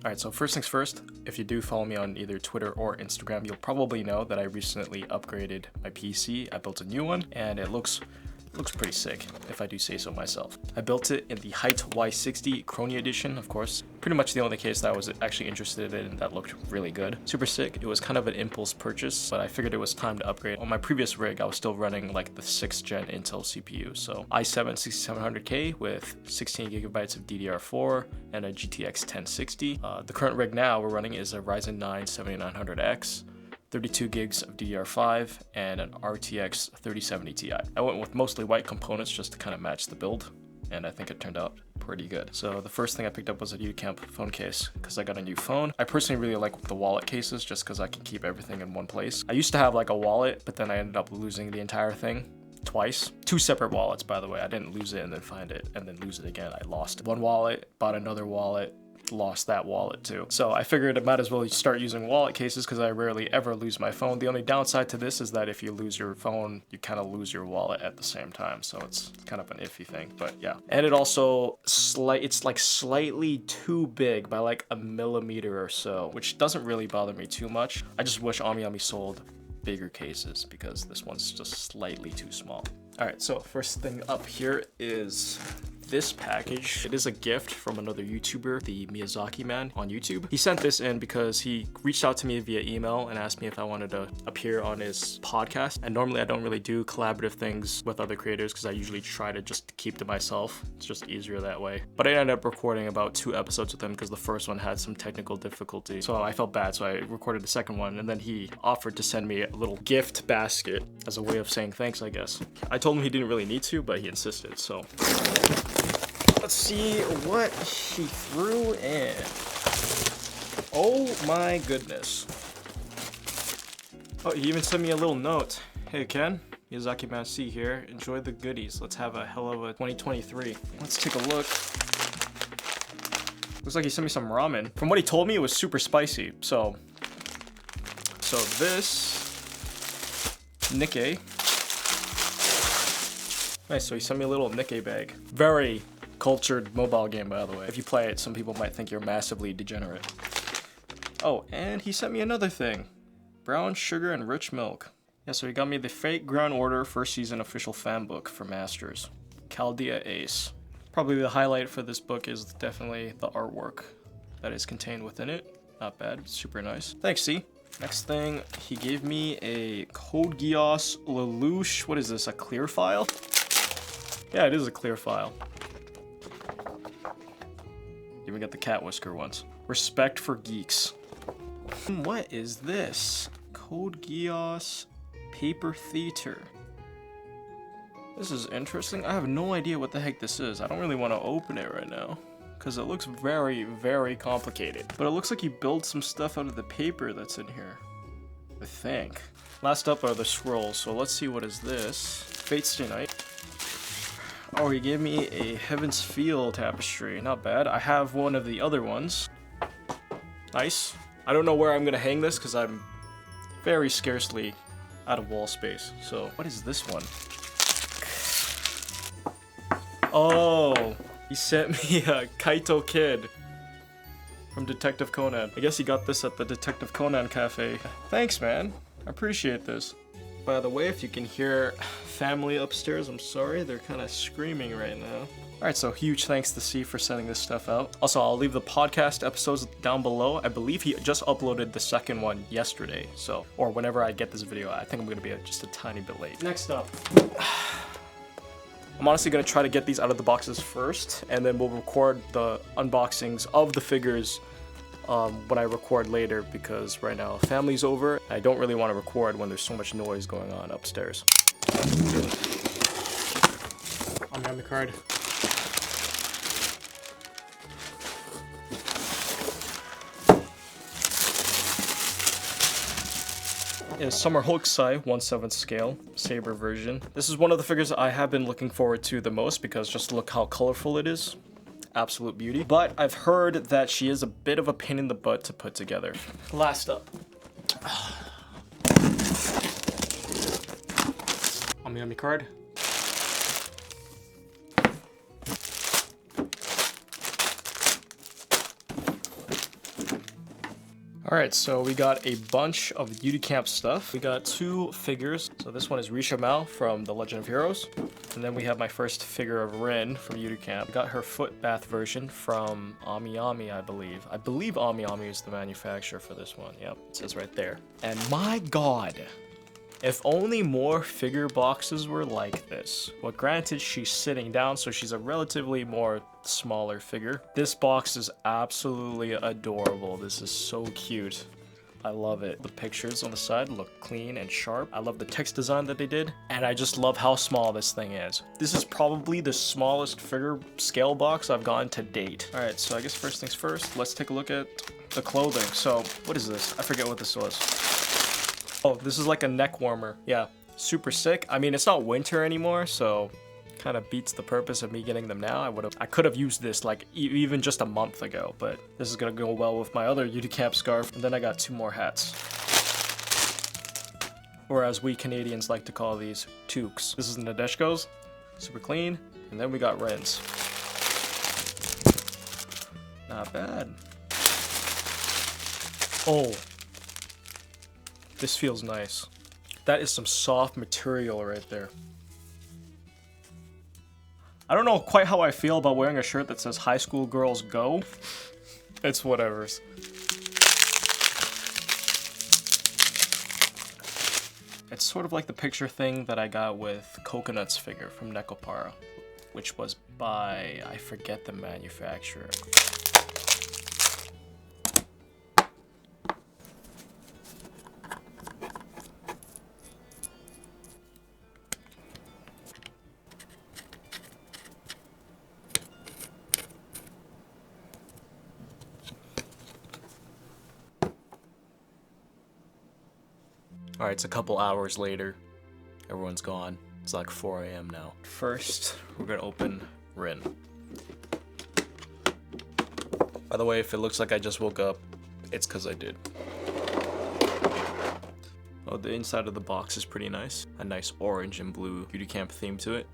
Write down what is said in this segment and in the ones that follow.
Alright, so first things first, if you do follow me on either Twitter or Instagram, you'll probably know that I recently upgraded my PC. I built a new one, and it looks pretty sick, if I do say so myself. I built it in the Height Y60 Crony Edition, of course. Pretty much the only case that I was actually interested in that looked really good. Super sick. It was kind of an impulse purchase, but I figured it was time to upgrade. On my previous rig, I was still running like the 6th gen Intel CPU. So i7 6700K with 16 gigabytes of DDR4 and a GTX 1060. The current rig now we're running is a Ryzen 9 7900X. 32 gigs of DDR5 and an RTX 3070 Ti. I went with mostly white components just to kind of match the build, and I think it turned out pretty good. So the first thing I picked up was a UCamp phone case because I got a new phone. I personally really like the wallet cases just because I can keep everything in one place. I used to have like a wallet, but then I ended up losing the entire thing twice. 2 separate wallets, by the way. I didn't lose it and then find it and then lose it again. I lost one wallet, bought another wallet, lost that wallet too. So I figured I might as well start using wallet cases because I rarely ever lose my phone. The only downside to this is that if you lose your phone, you kind of lose your wallet at the same time. So it's kind of an iffy thing, but yeah. And it also, it's like slightly too big by like a millimeter or so, which doesn't really bother me too much. I just wish AmiAmi sold bigger cases because this one's just slightly too small. All right, so first thing up here is this package. It is a gift from another YouTuber, the Miyazaki Man on YouTube. He sent this in because he reached out to me via email and asked me if I wanted to appear on his podcast. And normally I don't really do collaborative things with other creators because I usually try to just keep to myself. It's just easier that way. But I ended up recording about 2 episodes with him because the first one had some technical difficulty. So I felt bad, so I recorded the second one, and then he offered to send me a little gift basket as a way of saying thanks, I guess. I told him he didn't really need to, but he insisted, so let's see what he threw in. Oh my goodness. Oh, he even sent me a little note. Hey Ken, Miyazaki Man C here. Enjoy the goodies. Let's have a hell of a 2023. Let's take a look. Looks like he sent me some ramen. From what he told me, it was super spicy. So this Nikkei. Nice, so he sent me a little Nikkei bag. Very cultured mobile game, by the way. If you play it, some people might think you're massively degenerate. Oh, and he sent me another thing. Brown sugar and rich milk. Yeah, so he got me the Fate Ground Order first season official fan book for Masters. Chaldea Ace. Probably the highlight for this book is definitely the artwork that is contained within it. Not bad, super nice. Thanks, C. Next thing, he gave me a Code Geass Lelouch. What is this, a clear file? Yeah, it is a clear file. Even got the cat whisker ones. Respect for geeks. What is this? Code Geass Paper Theater. This is interesting. I have no idea what the heck this is. I don't really want to open it right now because it looks very, very complicated. But it looks like you build some stuff out of the paper that's in here, I think. Last up are the scrolls. So let's see, what is this? Fate Stay Night. Oh, he gave me a Heaven's Feel tapestry. Not bad. I have one of the other ones. Nice. I don't know where I'm gonna hang this because I'm very scarcely out of wall space. So, what is this one? Oh, he sent me a Kaito Kid from Detective Conan. I guess he got this at the Detective Conan cafe. Thanks, man. I appreciate this. By the way, if you can hear family upstairs, I'm sorry, they're kind of screaming right now. Alright, so huge thanks to C for sending this stuff out. Also, I'll leave the podcast episodes down below. I believe he just uploaded the second one yesterday, so, or whenever I get this video. I think I'm gonna be just a tiny bit late. Next up, I'm honestly gonna try to get these out of the boxes first, and then we'll record the unboxings of the figures when I record later, because right now family's over. I don't really want to record when there's so much noise going on upstairs. I'm on the card. Is Summer Hokusai 1/7 scale saber version. This is one of the figures I have been looking forward to the most because just look how colorful it is. Absolute beauty. But I've heard that she is a bit of a pain in the butt to put together. Last up. AmiAmi card. Alright, so we got a bunch of Yuru Camp stuff. We got 2 figures. So this one is Risha from The Legend of Heroes. And then we have my first figure of Rin from Yuru Camp. We got her foot bath version from Ami, I believe. I believe Ami is the manufacturer for this one. Yep, it says right there. And my god, if only more figure boxes were like this. Well, granted, she's sitting down, so she's a relatively more smaller figure. This box is absolutely adorable. This is so cute. I love it. The pictures on the side look clean and sharp. I love the text design that they did, and I just love how small this thing is. This is probably the smallest figure scale box I've gotten to date. All right, so I guess first things first, let's take a look at the clothing. So what is this? I forget what this was. Oh, this is like a neck warmer. Yeah, super sick. I mean, it's not winter anymore, so kind of beats the purpose of me getting them now. I could have used this like even just a month ago, but this is gonna go well with my other Yuru Camp scarf. And then I got 2 more hats, or as we Canadians like to call these, toques. This is Nadeshko's, super clean. And then we got Ren's. Not bad. Oh, this feels nice. That is some soft material right there. I don't know quite how I feel about wearing a shirt that says high school girls go. It's whatevers. It's sort of like the picture thing that I got with Coconut's figure from Nekopara, which was by, I forget the manufacturer. Alright, it's a couple hours later. Everyone's gone. It's like 4 AM now. First, we're gonna open Rin. By the way, if it looks like I just woke up, it's because I did. Oh, the inside of the box is pretty nice. A nice orange and blue Yuru Camp theme to it.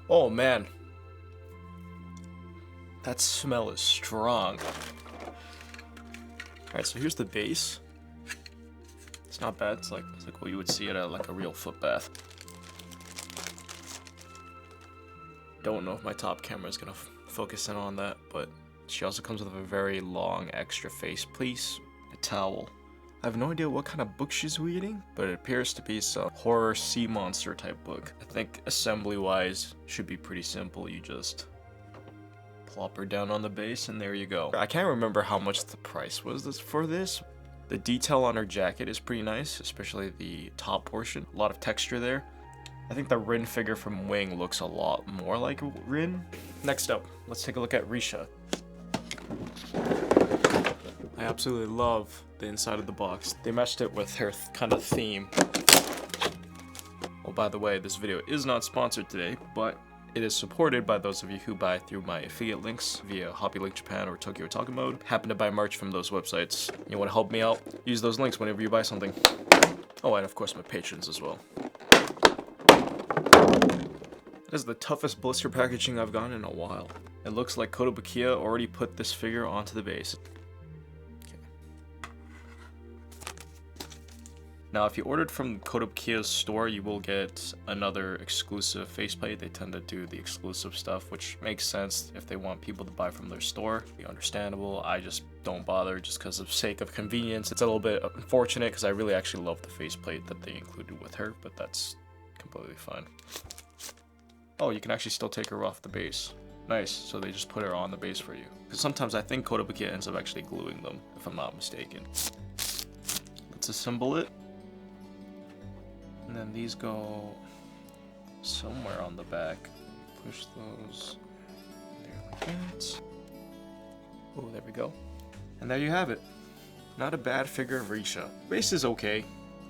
Oh man. That smell is strong. Alright, so here's the base. It's not bad. It's like what you would see at like a real foot bath. Don't know if my top camera is gonna focus in on that, but she also comes with a very long extra face piece, a towel. I have no idea what kind of book she's reading, but it appears to be some horror sea monster type book. I think assembly-wise should be pretty simple. You just plop her down on the base and there you go. I can't remember how much the price was for this. The detail on her jacket is pretty nice, especially the top portion. A lot of texture there. I think the Rin figure from Wing looks a lot more like Rin. Next up, let's take a look at Risha. I absolutely love the inside of the box. They matched it with her kind of theme. Oh, by the way, this video is not sponsored today, but it is supported by those of you who buy through my affiliate links via HobbyLink Japan or Tokyo Otaku Mode. Happen to buy merch from those websites. You want to help me out? Use those links whenever you buy something. Oh, and of course my patrons as well. That is the toughest blister packaging I've gotten in a while. It looks like Kotobukiya already put this figure onto the base. Now, if you ordered from Kotobukiya's store, you will get another exclusive faceplate. They tend to do the exclusive stuff, which makes sense if they want people to buy from their store. Be understandable. I just don't bother just because of sake of convenience. It's a little bit unfortunate because I really actually love the faceplate that they included with her, but that's completely fine. Oh, you can actually still take her off the base. Nice, so they just put her on the base for you. Because sometimes I think Kotobukiya ends up actually gluing them, if I'm not mistaken. Let's assemble it. And then these go somewhere on the back. Push those there like that. Oh, there we go. And there you have it. Not a bad figure of Risha. Base is okay.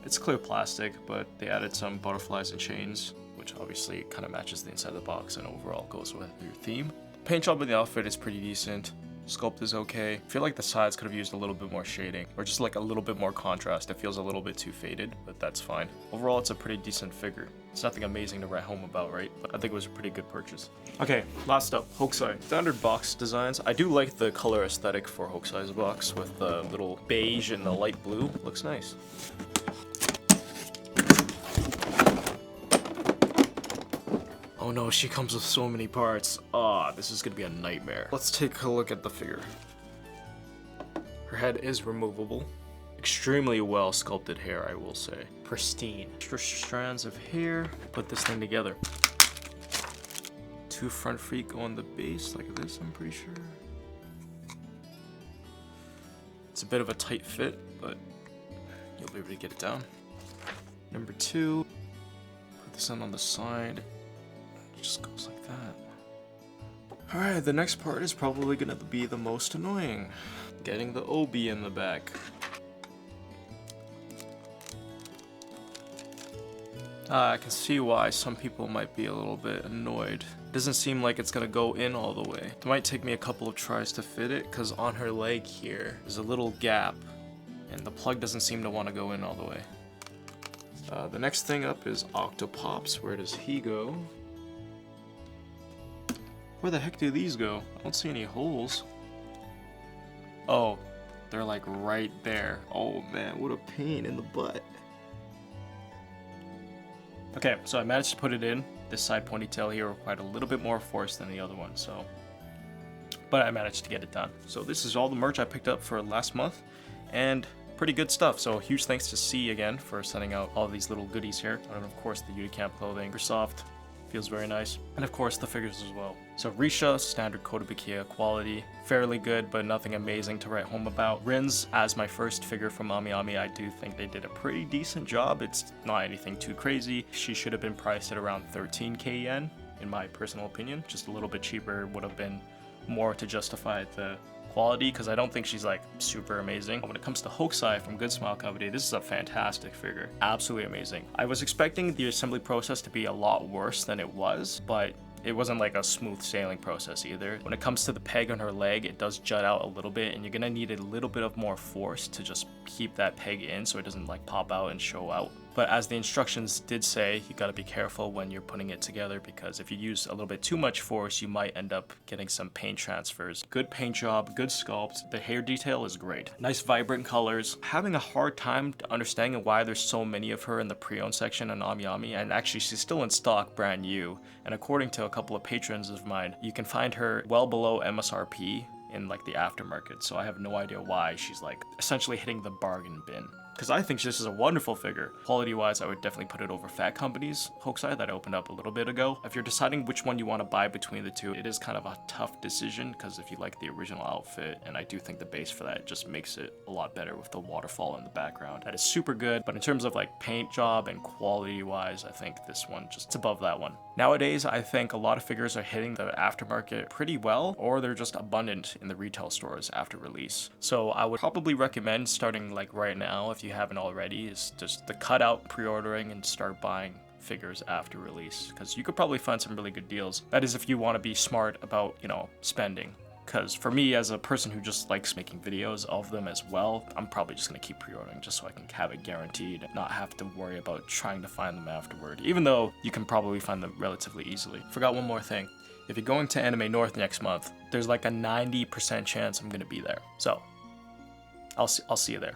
It's clear plastic, but they added some butterflies and chains, which obviously kind of matches the inside of the box and overall goes with your theme. The paint job of the outfit is pretty decent. Sculpt is okay. I feel like the sides could have used a little bit more shading or just like a little bit more contrast. It feels a little bit too faded, but that's fine. Overall, it's a pretty decent figure. It's nothing amazing to write home about, right? But I think it was a pretty good purchase. Okay, last up, Hokusai. Standard box designs. I do like the color aesthetic for Hokusai's box with the little beige and the light blue. Looks nice. Oh no, she comes with so many parts. Ah, this is gonna be a nightmare. Let's take a look at the figure. Her head is removable. Extremely well sculpted hair, I will say. Pristine. Extra strands of hair. Put this thing together. 2 front feet go on the base like this, I'm pretty sure. It's a bit of a tight fit, but you'll be able to get it down. Number 2. Put this on the side. It just goes like that. Alright, the next part is probably gonna be the most annoying. Getting the obi in the back. I can see why some people might be a little bit annoyed. It doesn't seem like it's gonna go in all the way. It might take me a couple of tries to fit it, because on her leg here, there's a little gap, and the plug doesn't seem to want to go in all the way. The next thing up is Octopops. Where does he go? Where the heck do these go? I don't see any holes. Oh, they're like right there. Oh man, what a pain in the butt. Okay, so I managed to put it in. This side ponytail here required a little bit more force than the other one, but I managed to get it done. So this is all the merch I picked up for last month, and pretty good stuff. So huge thanks to C again for sending out all these little goodies here. And of course the Yuru Camp clothing, super soft, feels very nice. And of course the figures as well. So Risha, standard Kotobukiya quality, fairly good, but nothing amazing to write home about. Rins, as my first figure from AmiAmi, I do think they did a pretty decent job. It's not anything too crazy. She should have been priced at around 13k yen, in my personal opinion. Just a little bit cheaper would have been more to justify the quality, because I don't think she's like super amazing. When it comes to Hokusai from Good Smile Company, this is a fantastic figure. Absolutely amazing. I was expecting the assembly process to be a lot worse than it was, but it wasn't like a smooth sailing process either. When it comes to the peg on her leg, it does jut out a little bit, and you're gonna need a little bit of more force to just keep that peg in so it doesn't like pop out and show out. But as the instructions did say, you gotta be careful when you're putting it together, because if you use a little bit too much force, you might end up getting some paint transfers. Good paint job, good sculpt. The hair detail is great. Nice vibrant colors. Having a hard time understanding why there's so many of her in the pre-owned section on AmiAmi, and actually she's still in stock, brand new. And according to a couple of patrons of mine, you can find her well below MSRP in like the aftermarket. So I have no idea why she's like essentially hitting the bargain bin. Because I think this is a wonderful figure. Quality-wise, I would definitely put it over Fat Company's Hokusai that opened up a little bit ago. If you're deciding which one you want to buy between the two, it is kind of a tough decision, because if you like the original outfit, and I do think the base for that just makes it a lot better with the waterfall in the background. That is super good, but in terms of like paint job and quality-wise, I think this one just above that one. Nowadays, I think a lot of figures are hitting the aftermarket pretty well, or they're just abundant in the retail stores after release. So I would probably recommend starting like right now, if you haven't already, is just the cutout pre-ordering and start buying figures after release, because you could probably find some really good deals. That is if you want to be smart about, you know, spending. Because for me, as a person who just likes making videos of them as well, I'm probably just going to keep pre-ordering just so I can have it guaranteed and not have to worry about trying to find them afterward, even though you can probably find them relatively easily. Forgot one more thing. If you're going to Anime North next month, there's like a 90% chance I'm going to be there. So I'll see you there.